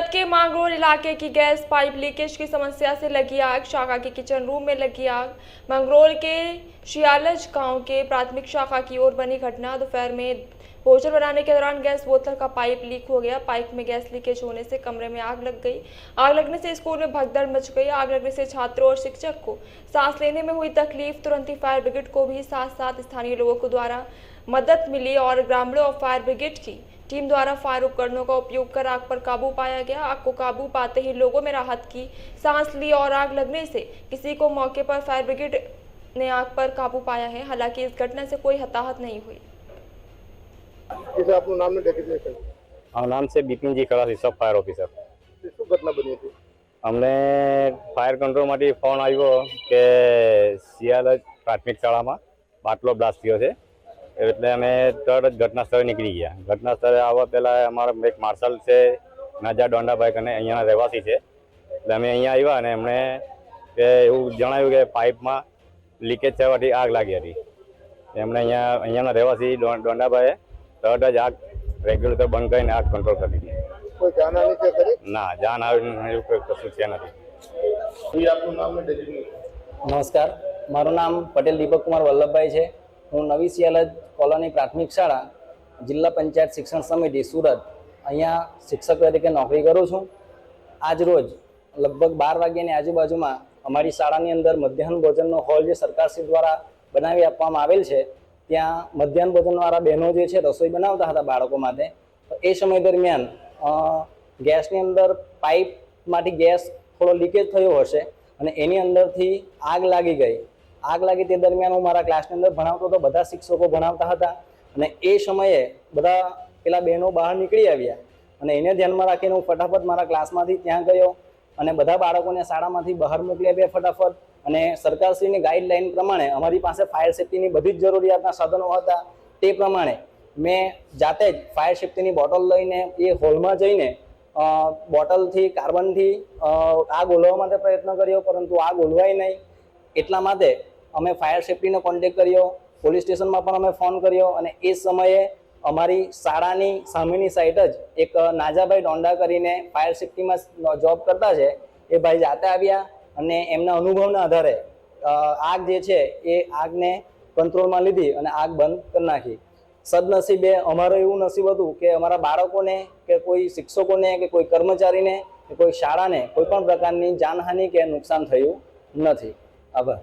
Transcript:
सूरत के मांगरोल इलाके की गैस पाइप लीकेज की समस्या से लगी आग। शाखा के किचन रूम में लगी आग। मांगरोल के शियालज गांव के प्राथमिक शाखा की ओर बनी घटना। दोपहर में भोजन बनाने के दौरान गैस बोतल का पाइप लीक हो गया। पाइप में गैस लीकेज होने से कमरे में आग लग गई। आग लगने से स्कूल में भगदड़ मच गई। आग लगने से छात्रों और शिक्षक को सांस लेने में हुई तकलीफ। तुरंत ही फायर ब्रिगेड को भी साथ साथ स्थानीय लोगों को द्वारा मदद मिली और ग्रामीणों और फायर ब्रिगेड की टीम द्वारा फायर उपकरणों का उपयोग कर आग पर काबू पाया गया। आग को काबू पाते ही लोगों में राहत की सांस ली और आग लगने से किसी को मौके पर फायर ब्रिगेड ने आग पर काबू पाया है। हालांकि इस घटना से कोई हताहत नहीं हुई। आपનું નામ ને ડેઝિગ્નેશન? નામ છે બિપિનજી કળાસી, સબ ફાયર ઓફિસર। શું ઘટના બની હતી? અમને ફાયર કંટ્રોલમાંથી ફોન આવ્યો કે સિયાલજ પ્રાથમિક શાળામાં બાટલો બ્લાસ્ટ થયો છે, એટલે અમે તરત જ ઘટના સ્થળે નીકળી ગયા। ઘટના સ્થળે આવવા પહેલાં અમારા એક માર્શલ છે નાજા ડોંડાભાઈ અને અહીંયાના રહેવાસી છે, એટલે અમે અહીંયા આવ્યા અને એમણે કે એવું જણાવ્યું કે પાઇપમાં લીકેજ થવાથી આગ લાગી હતી। એમણે અહીંયાના રહેવાસી ડોંડાભાઈએ તરત જ આગ રેગ્યુલેટર બંધ કરીને આગ કંટ્રોલ કરી દીધી। કોઈ જાનહાની છે ખરી? ના, જાન આવી એવું કોઈ કશું છે નથી। આપનું નામ ને ડેઝિગ્નેશન? નમસ્કાર, મારું નામ પટેલ દીપક કુમાર વલ્લભભાઈ છે। હું નવી સિયાલજ કોલોની પ્રાથમિક શાળા જિલ્લા પંચાયત શિક્ષણ સમિતિ સુરત અહીંયા શિક્ષક તરીકે નોકરી કરું છું। આજ રોજ લગભગ 12 વાગ્યાની આજુબાજુમાં અમારી શાળાની અંદર મધ્યાહન ભોજનનો હોલ જે સરકારશ્રી દ્વારા બનાવી આપવામાં આવેલ છે, ત્યાં મધ્યાહન ભોજનવાળા બહેનો જે છે રસોઈ બનાવતા હતા બાળકો માટે। તો એ સમય દરમિયાન ગેસની અંદર પાઇપમાંથી ગેસ થોડો લીકેજ થયો હશે અને એની અંદરથી આગ લાગી ગઈ। આગ લાગી તે દરમિયાન હું મારા ક્લાસની અંદર ભણાવતો હતો, બધા શિક્ષકો ભણાવતા હતા અને એ સમયે બધા પેલા બહેનો બહાર નીકળી આવ્યા અને એને ધ્યાનમાં રાખીને હું ફટાફટ મારા ક્લાસમાંથી ત્યાં ગયો અને બધા બાળકોને શાળામાંથી બહાર મોકલી આપ્યા ફટાફટ। અને સરકારશ્રીની ગાઈડલાઈન પ્રમાણે અમારી પાસે ફાયર સેફ્ટીની બધી જ જરૂરિયાતના સાધનો હતા, તે પ્રમાણે મેં જાતે જ ફાયર સેફ્ટીની બોટલ લઈને એ હોલમાં જઈને બોટલથી કાર્બનથી આગ ઓલવવા માટે પ્રયત્ન કર્યો, પરંતુ આગ ઓલવાય નહીં। એટલા માટે અમે ફાયર સેફ્ટીનો કોન્ટેક્ટ કર્યો, પોલીસ સ્ટેશનમાં પણ અમે ફોન કર્યો અને એ સમયે અમારી શાળાની સામેની સાઈડ જ એક નાજાભાઈ ડોંડા કરીને ફાયર સેફ્ટીમાં જોબ કરતા છે, એ ભાઈ જાતે આવ્યા અને એમના અનુભવના આધારે આગ જે છે એ આગને કંટ્રોલમાં લીધી અને આગ બંધ કરી નાખી। સદનસીબે અમારું એવું નસીબ હતું કે અમારા બાળકોને કે કોઈ શિક્ષકોને કે કોઈ કર્મચારીને કે કોઈ શાળાને કોઈ પણ પ્રકારની જાનહાનિ કે નુકસાન થયું નથી। આભાર।